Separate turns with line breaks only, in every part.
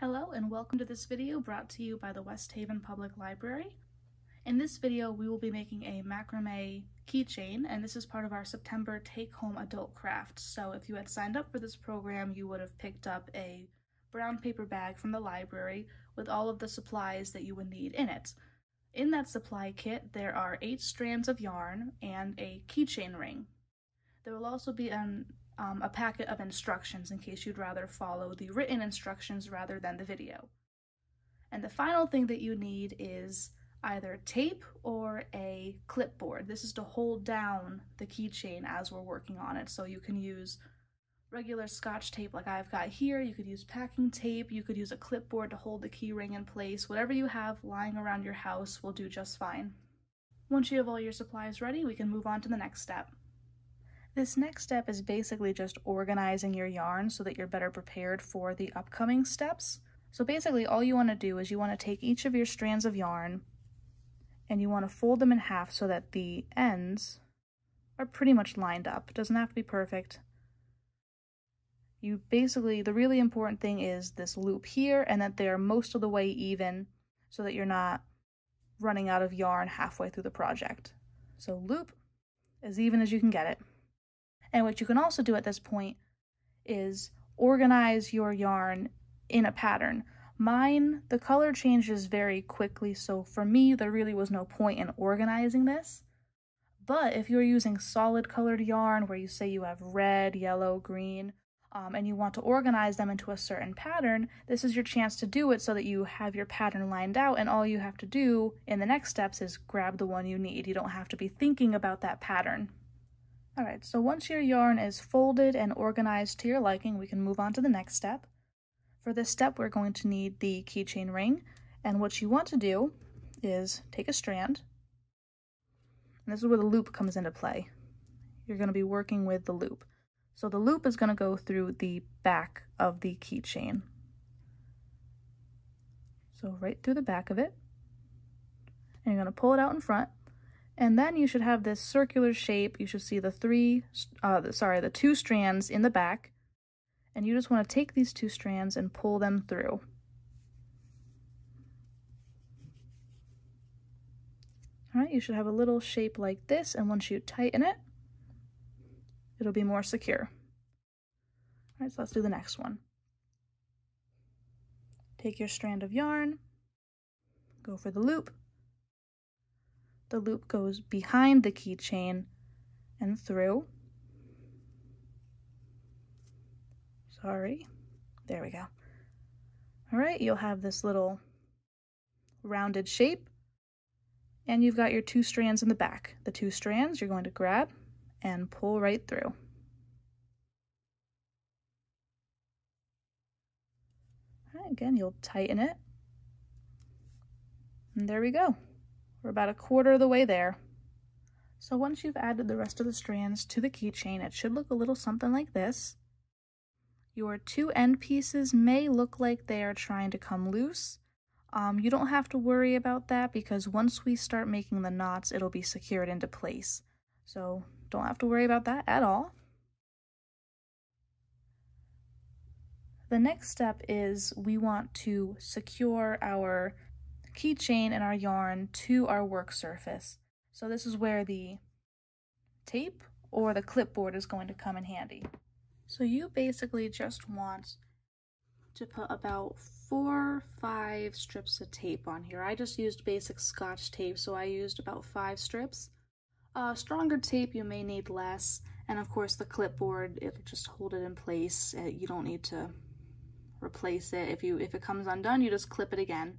Hello and welcome to this video brought to you by the West Haven Public Library. In this video we will be making a macrame keychain, and this is part of our September take-home adult craft. So if you had signed up for this program, you would have picked up a brown paper bag from the library with all of the supplies that you would need in it. In that supply kit there are 8 strands of yarn and a keychain ring. There will also be a packet of instructions in case you'd rather follow the written instructions rather than the video. And the final thing that you need is either tape or a clipboard. This is to hold down the keychain as we're working on it. So you can use regular Scotch tape like I've got here, you could use packing tape, you could use a clipboard to hold the key ring in place. Whatever you have lying around your house will do just fine. Once you have all your supplies ready, we can move on to the next step. This next step is basically just organizing your yarn so that you're better prepared for the upcoming steps. So basically all you want to do is you want to take each of your strands of yarn and you want to fold them in half so that the ends are pretty much lined up. It doesn't have to be perfect. The really important thing is this loop here and that they're most of the way even so that you're not running out of yarn halfway through the project. So loop as even as you can get it. And what you can also do at this point is organize your yarn in a pattern. Mine, the color changes very quickly, so for me there really was no point in organizing this. But if you're using solid colored yarn where you say you have red, yellow, green, and you want to organize them into a certain pattern, this is your chance to do it so that you have your pattern lined out, and all you have to do in the next steps is grab the one you need. You don't have to be thinking about that pattern. Alright, so once your yarn is folded and organized to your liking, we can move on to the next step. For this step, we're going to need the keychain ring, and what you want to do is take a strand, and this is where the loop comes into play. You're going to be working with the loop. So the loop is going to go through the back of the keychain. So right through the back of it, and you're going to pull it out in front. And then you should have this circular shape. You should see the 2 strands in the back. And you just want to take these 2 strands and pull them through. Alright, you should have a little shape like this, and once you tighten it, it'll be more secure. Alright, so let's do the next one. Take your strand of yarn, go for the loop. The loop goes behind the keychain and through. There we go. All right, you'll have this little rounded shape, and you've got your 2 strands in the back. The 2 strands you're going to grab and pull right through. All right, again, you'll tighten it. And there we go. We're about a quarter of the way there. So once you've added the rest of the strands to the keychain, it should look a little something like this. Your 2 end pieces may look like they are trying to come loose. You don't have to worry about that because once we start making the knots, it'll be secured into place. So don't have to worry about that at all. The next step is we want to secure our keychain and our yarn to our work surface. So this is where the tape or the clipboard is going to come in handy. So you basically just want to put about 4 or 5 strips of tape on here. I just used basic Scotch tape, so I used about 5 strips. Stronger tape you may need less, and of course the clipboard, it'll just hold it in place. You don't need to replace it. If it comes undone, you just clip it again.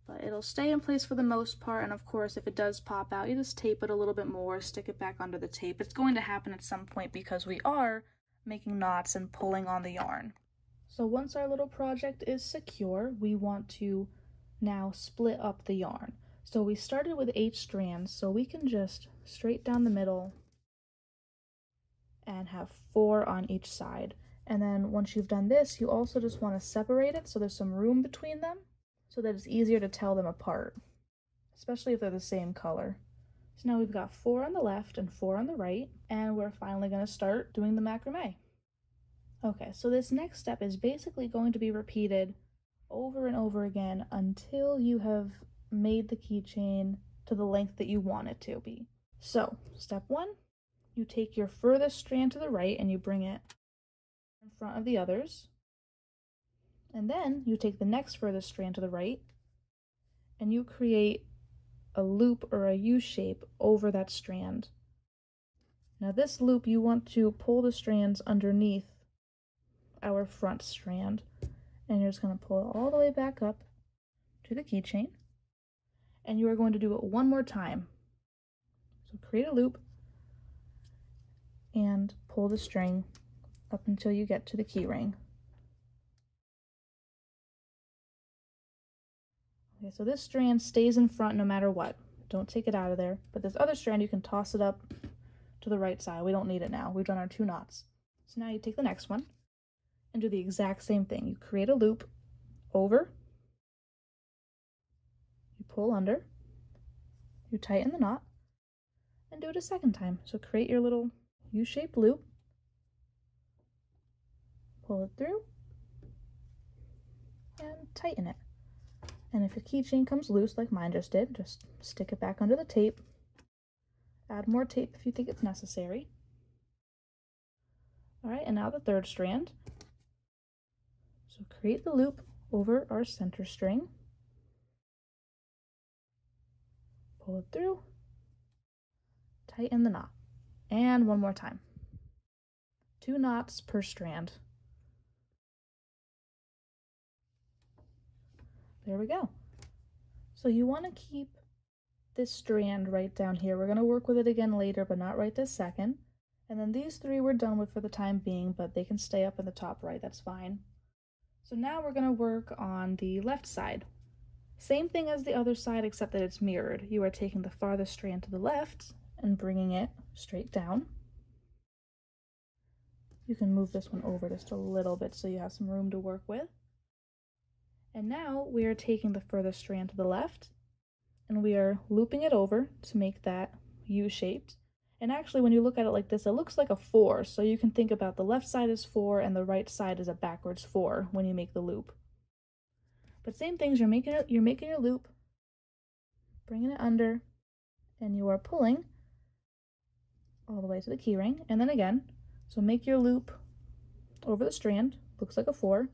But it'll stay in place for the most part, and of course if it does pop out, you just tape it a little bit more, stick it back under the tape. It's going to happen at some point because we are making knots and pulling on the yarn. So once our little project is secure, we want to now split up the yarn. So we started with 8 strands, so we can just straight down the middle and have 4 on each side. And then once you've done this, you also just want to separate it so there's some room between them, so that it's easier to tell them apart, especially if they're the same color. So now we've got 4 on the left and 4 on the right, and we're finally going to start doing the macrame. Okay, so this next step is basically going to be repeated over and over again until you have made the keychain to the length that you want it to be. So, step 1, you take your furthest strand to the right and you bring it in front of the others. And then you take the next furthest strand to the right and you create a loop or a U shape over that strand. Now this loop, you want to pull the strands underneath our front strand, and you're just going to pull it all the way back up to the keychain, and you are going to do it one more time. So create a loop and pull the string up until you get to the key ring. Okay, so this strand stays in front no matter what. Don't take it out of there, but this other strand, you can toss it up to the right side. We don't need it now. We've done our 2 knots. So now you take the next one and do the exact same thing. You create a loop over, you pull under, you tighten the knot, and do it a second time. So create your little U-shaped loop, pull it through, and tighten it. And if your keychain comes loose like mine just did, just stick it back under the tape. Add more tape if you think it's necessary. All right, and now the third strand. So create the loop over our center string, pull it through, tighten the knot, and one more time. 2 knots per strand. There we go. So you want to keep this strand right down here. We're going to work with it again later, but not right this second. And then these 3 we're done with for the time being, but they can stay up in the top right, that's fine. So now we're going to work on the left side. Same thing as the other side, except that it's mirrored. You are taking the farthest strand to the left and bringing it straight down. You can move this one over just a little bit so you have some room to work with. And now we are taking the furthest strand to the left and we are looping it over to make that U-shaped. And actually, when you look at it like this, it looks like a 4. So you can think about the left side is 4 and the right side is a backwards 4 when you make the loop. But same things, you're making your loop, bringing it under, and you are pulling all the way to the key ring. And then again, so make your loop over the strand, looks like a 4,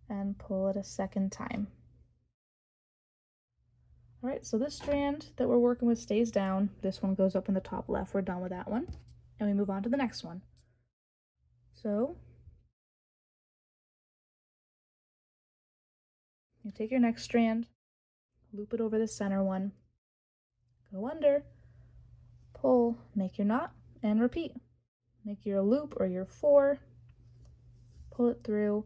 and pull it a second time. All right, so this strand that we're working with stays down. This one goes up in the top left. We're done with that one. And we move on to the next one. So you take your next strand, loop it over the center one, go under, pull, make your knot, and repeat. Make your loop or your 4, pull it through,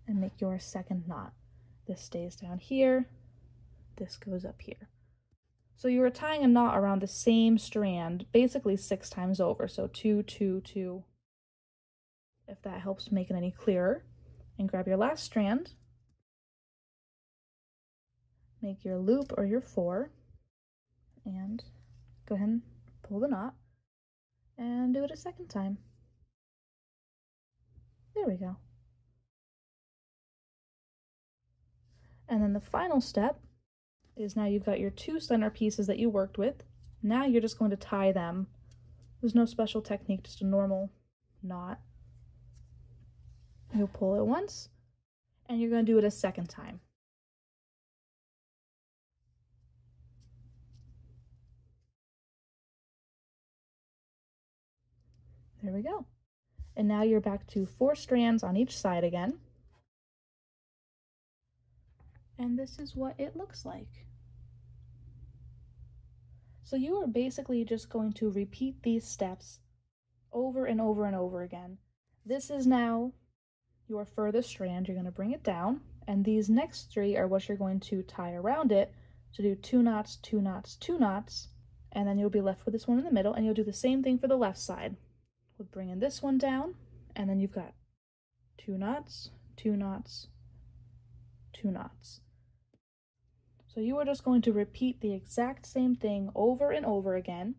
and make your second knot. This stays down here, this goes up here. So you are tying a knot around the same strand basically 6 times over. So 2, 2, 2, if that helps make it any clearer. And grab your last strand, make your loop or your 4, and go ahead and pull the knot, and do it a second time. There we go. And then the final step is now you've got your 2 center pieces that you worked with. Now you're just going to tie them. There's no special technique, just a normal knot. You'll pull it once, and you're going to do it a second time. There we go. And now you're back to 4 strands on each side again. And this is what it looks like. So you are basically just going to repeat these steps over and over and over again. This is now your furthest strand. You're going to bring it down, and these next 3 are what you're going to tie around it to do 2 knots, 2 knots, 2 knots, and then you'll be left with this one in the middle, and you'll do the same thing for the left side. We'll bring in this one down, and then you've got 2 knots, 2 knots, 2 knots. So you are just going to repeat the exact same thing over and over again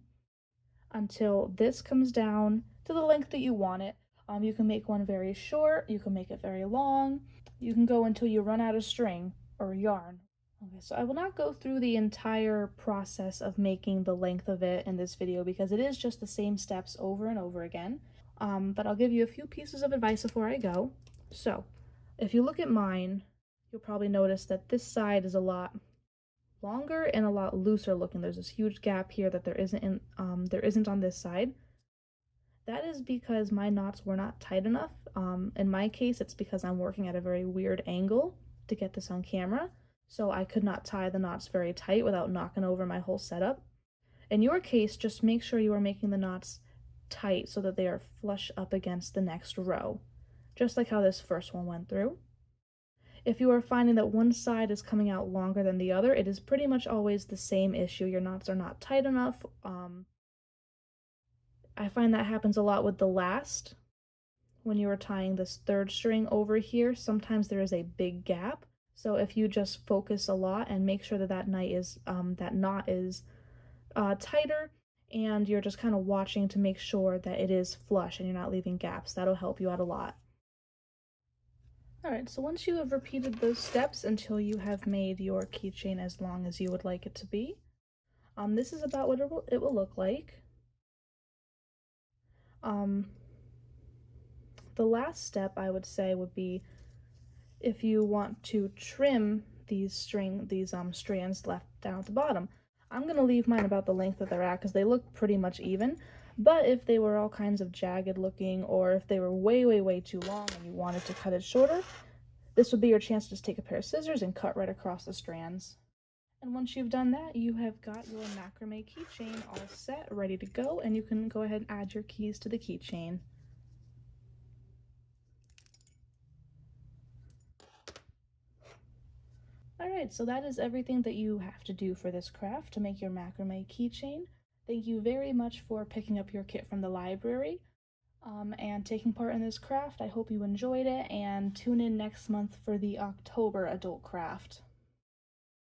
until this comes down to the length that you want it. You can make one very short, you can make it very long, you can go until you run out of string or yarn. Okay, so I will not go through the entire process of making the length of it in this video because it is just the same steps over and over again. But I'll give you a few pieces of advice before I go. So, if you look at mine, you'll probably notice that this side is a lot longer and a lot looser looking. There's this huge gap here that there isn't on this side. That is because my knots were not tight enough. In my case, it's because I'm working at a very weird angle to get this on camera, so I could not tie the knots very tight without knocking over my whole setup. In your case, just make sure you are making the knots tight so that they are flush up against the next row, just like how this first one went through. If you are finding that one side is coming out longer than the other, it is pretty much always the same issue. Your knots are not tight enough. I find that happens a lot with the last. When you are tying this third string over here, sometimes there is a big gap. So if you just focus a lot and make sure that that knot is tighter, and you're just kind of watching to make sure that it is flush and you're not leaving gaps, that'll help you out a lot. Alright, so once you have repeated those steps until you have made your keychain as long as you would like it to be, this is about what it will look like. The last step I would say would be if you want to trim these strands left down at the bottom. I'm going to leave mine about the length that they're at because they look pretty much even, but if they were all kinds of jagged looking, or if they were way too long and you wanted to cut it shorter, this would be your chance to just take a pair of scissors and cut right across the strands. And once you've done that, you have got your macrame keychain all set, ready to go, and you can go ahead and add your keys to the keychain. Alright, so that is everything that you have to do for this craft to make your macrame keychain. Thank you very much for picking up your kit from the library and taking part in this craft. I hope you enjoyed it, and tune in next month for the October adult craft.